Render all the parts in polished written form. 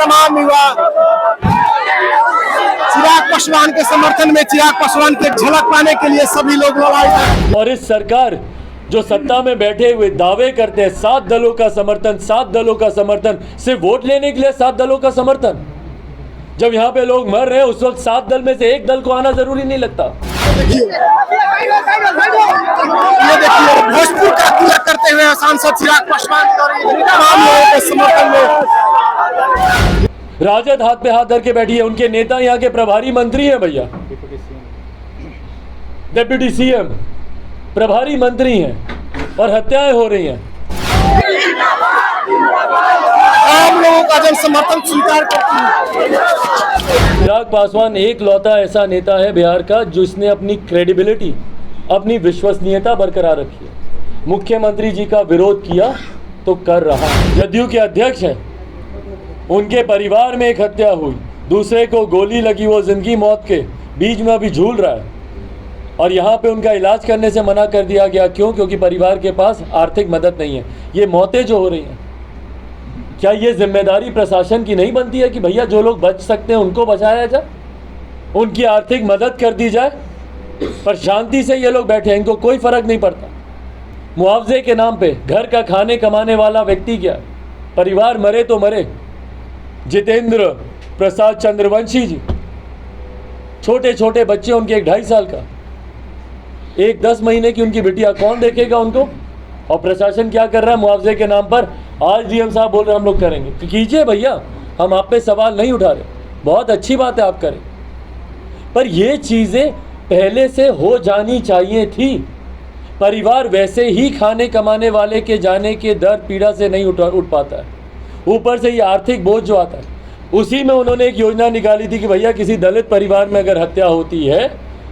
तमाम युवा चिराग पासवान के समर्थन में, चिराग पासवान की झलक पाने के लिए सभी लोग लड़ाई कर। और इस सरकार जो सत्ता में बैठे हुए दावे करते हैं 7 दलों का समर्थन, 7 दलों का समर्थन, सिर्फ वोट लेने के लिए 7 दलों का समर्थन। जब यहाँ पे लोग मर रहे हैं उस वक्त 7 दल में से एक दल को आना जरूरी नहीं लगता। ये देखिए भोजपुर का पूजा करते हुए सांसद चिराग पासवान और तमाम लोगों के समर्थन में राजद हाथ पे हाथ धर के बैठी है। उनके नेता यहाँ के प्रभारी मंत्री हैं भैया, डिप्टी सीएम प्रभारी मंत्री हैं और हत्याएं हो रही हैं। आम लोगों का जन समर्थन स्वीकार करती है। चिराग पासवान एक लौता ऐसा नेता है बिहार का जिसने अपनी क्रेडिबिलिटी, अपनी विश्वसनीयता बरकरार रखी है। मुख्यमंत्री जी का विरोध किया तो कर रहा है। जदयू के अध्यक्ष हैं, उनके परिवार में एक हत्या हुई, दूसरे को गोली लगी, वो जिंदगी मौत के बीच में अभी झूल रहा है और यहाँ पे उनका इलाज करने से मना कर दिया गया। क्यों? क्योंकि परिवार के पास आर्थिक मदद नहीं है। ये मौतें जो हो रही हैं, क्या ये जिम्मेदारी प्रशासन की नहीं बनती है कि भैया जो लोग बच सकते हैं उनको बचाया जाए, उनकी आर्थिक मदद कर दी जाए? पर शांति से ये लोग बैठे हैं, इनको कोई फर्क नहीं पड़ता। मुआवजे के नाम पे घर का खाने कमाने वाला व्यक्ति क्या, परिवार मरे तो मरे। जितेंद्र प्रसाद चंद्रवंशी जी, छोटे छोटे बच्चे, उनके 2.5 साल का, एक 10 महीने की उनकी बिटिया, कौन देखेगा उनको? और प्रशासन क्या कर रहा है मुआवजे के नाम पर? आज डीएम साहब बोल रहे हैं हम लोग करेंगे, तो कीजिए भैया, हम आप पे सवाल नहीं उठा रहे, बहुत अच्छी बात है आप करें, पर ये चीज़ें पहले से हो जानी चाहिए थी। परिवार वैसे ही खाने कमाने वाले के जाने के दर्द पीड़ा से नहीं उठ पाता है, ऊपर से ये आर्थिक बोझ जो आता है। उसी में उन्होंने एक योजना निकाली थी कि भैया किसी दलित परिवार में अगर हत्या होती है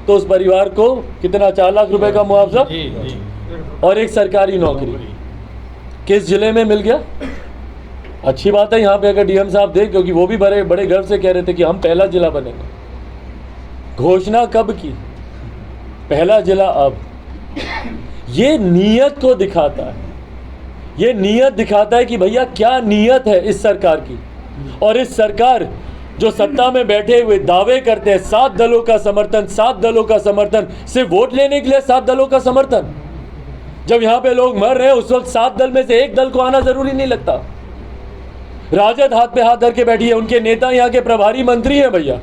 तो उस परिवार को कितना, 4 लाख रुपए का मुआवजा और एक सरकारी नौकरी। किस जिले में मिल गया? अच्छी बात है यहाँ पे अगर डीएम साहब देख, क्योंकि वो भी बड़े बड़े गर्व से कह रहे थे कि हम पहला जिला बनेंगे। घोषणा कब की? पहला जिला अब। ये नीयत को दिखाता है, ये नीयत दिखाता है कि भैया क्या नीयत है इस सरकार की। और इस सरकार जो सत्ता में बैठे हुए दावे करते हैं 7 दलों का समर्थन, 7 दलों का समर्थन, सिर्फ वोट लेने के लिए 7 दलों का समर्थन। जब यहाँ पे लोग मर रहे हैं उस वक्त 7 दल में से एक दल को आना जरूरी नहीं लगता। राजद हाथ पे हाथ धर के बैठी है। उनके नेता यहाँ के प्रभारी मंत्री हैं भैया,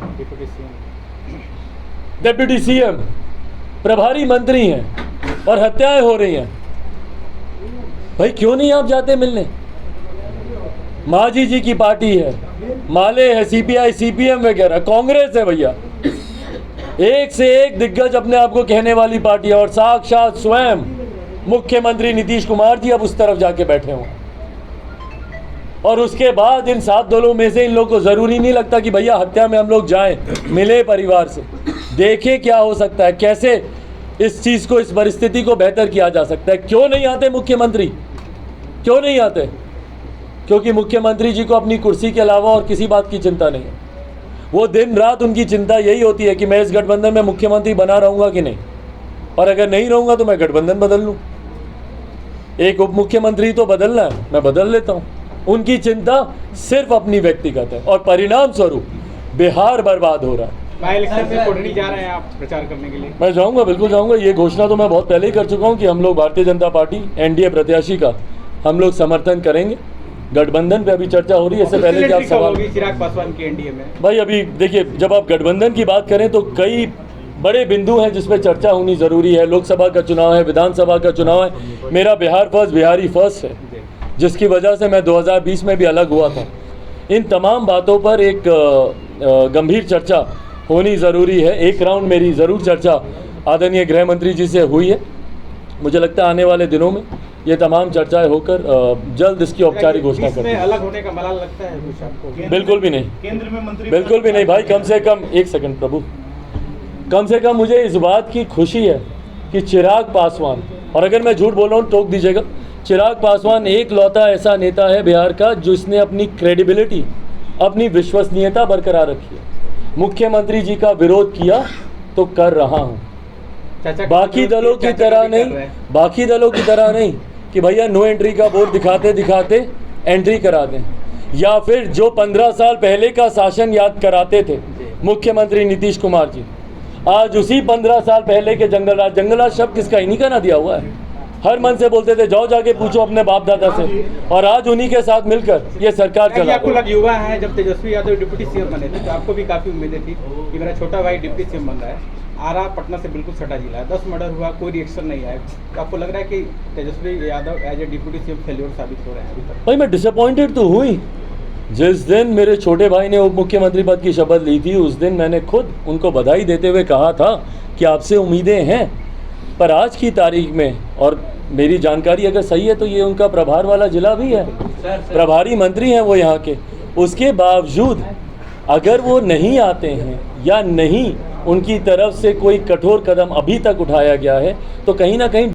डिप्टी सीएम प्रभारी मंत्री हैं और हत्याएं हो रही हैं। भाई क्यों नहीं आप जाते मिलने? मांझी जी की पार्टी है, माले है, सीपीआई सीपीएम वगैरह, कांग्रेस है भैया, एक से एक दिग्गज अपने आप को कहने वाली पार्टी है। और साक्षात स्वयं मुख्यमंत्री नीतीश कुमार जी अब उस तरफ जाके बैठे हों। और उसके बाद इन 7 दलों में से इन लोगों को ज़रूरी नहीं लगता कि भैया हत्या में हम लोग जाएं, मिले परिवार से, देखें क्या हो सकता है, कैसे इस चीज़ को, इस परिस्थिति को बेहतर किया जा सकता है। क्यों नहीं आते मुख्यमंत्री? क्यों नहीं आते? क्योंकि मुख्यमंत्री जी को अपनी कुर्सी के अलावा और किसी बात की चिंता नहीं है। वो दिन रात उनकी चिंता यही होती है कि मैं इस गठबंधन में मुख्यमंत्री बना रहूँगा कि नहीं, और अगर नहीं रहूँगा तो मैं गठबंधन बदल लूँ। एक उप मुख्यमंत्री तो बदलना है, मैं बदल लेता हूँ। उनकी चिंता सिर्फ अपनी व्यक्तिगत है और परिणाम स्वरूप बिहार बर्बाद हो रहा है। इलेक्शन में कोटनी जा रहे हैं आप प्रचार करने के लिए? मैं जाऊँगा, बिल्कुल जाऊँगा। ये घोषणा तो मैं बहुत पहले ही कर चुका हूँ कि हम लोग भारतीय जनता पार्टी एनडीए प्रत्याशी का हम लोग समर्थन करेंगे। गठबंधन पे अभी चर्चा हो रही है। इससे पहले कि आप सवाल, चिराग पासवान की एनडीए में भाई अभी देखिए, जब आप गठबंधन की बात करें तो कई बड़े बिंदु हैं जिस पे चर्चा होनी ज़रूरी है। लोकसभा का चुनाव है, विधानसभा का चुनाव है, मेरा बिहार फर्स्ट, बिहारी फर्स्ट है, जिसकी वजह से मैं 2020 में भी अलग हुआ था। इन तमाम बातों पर एक गंभीर चर्चा होनी ज़रूरी है। एक राउंड मेरी ज़रूर चर्चा आदरणीय गृह मंत्री जी से हुई है। मुझे लगता है आने वाले दिनों में ये तमाम चर्चाएं होकर जल्द इसकी औपचारिक घोषणा करेंगे। अलग होने का मलाल लगता है कुछ आपको? बिल्कुल भी नहीं, केंद्र में मंत्री बिल्कुल भी नहीं भाई। कम से कम, एक सेकंड प्रभु, कम से कम मुझे इस बात की खुशी है कि चिराग पासवान, और अगर मैं झूठ बोल रहा हूँ टोक दीजिएगा, चिराग पासवान एक लौता ऐसा नेता है बिहार का जिसने अपनी क्रेडिबिलिटी, अपनी विश्वसनीयता बरकरार रखी है। मुख्यमंत्री जी का विरोध किया तो कर रहा हूँ। बाकी दलों की तरह नहीं, बाकी दलों की तरह नहीं कि भैया नो एंट्री का बोर्ड दिखाते दिखाते एंट्री करा दें। या फिर जो 15 साल पहले का शासन याद कराते थे मुख्यमंत्री नीतीश कुमार जी, आज उसी 15 साल पहले के जंगलराज शब्द किसका, इन्हीं का ना दिया हुआ है। हर मन से बोलते थे जाओ जाके पूछो अपने बाप दादा से, और आज उन्हीं के साथ मिलकर ये सरकार चला। आपको लग युवा है, जब तेजस्वी यादव डिप्टी सीएम बने थे तो आपको भी काफी उम्मीदें थी कि मेरा छोटा भाई डिप्टी सीएम बन रहा है। आरा पटना से बिल्कुल सटा जिला है, 10 मर्डर हुआ, कोई रिएक्शन नहीं आया। तो आपको लग रहा है कि Tejashwi Yadav as a deputy CM failure साबित हो रहे हैं अभी तक? भाई मैं डिसअपॉइंटेड तो हुई। जिस दिन मेरे छोटे भाई ने उप मुख्यमंत्री पद की शपथ ली थी उस दिन मैंने खुद उनको बधाई देते हुए कहा था कि आपसे उम्मीदें हैं, पर आज की तारीख में, और मेरी जानकारी अगर सही है तो ये उनका प्रभार वाला जिला भी है, प्रभारी मंत्री हैं वो यहाँ के, उसके बावजूद अगर वो नहीं आते हैं या नहीं उनकी तरफ से कोई कठोर कदम अभी तक उठाया गया है तो कहीं ना कहीं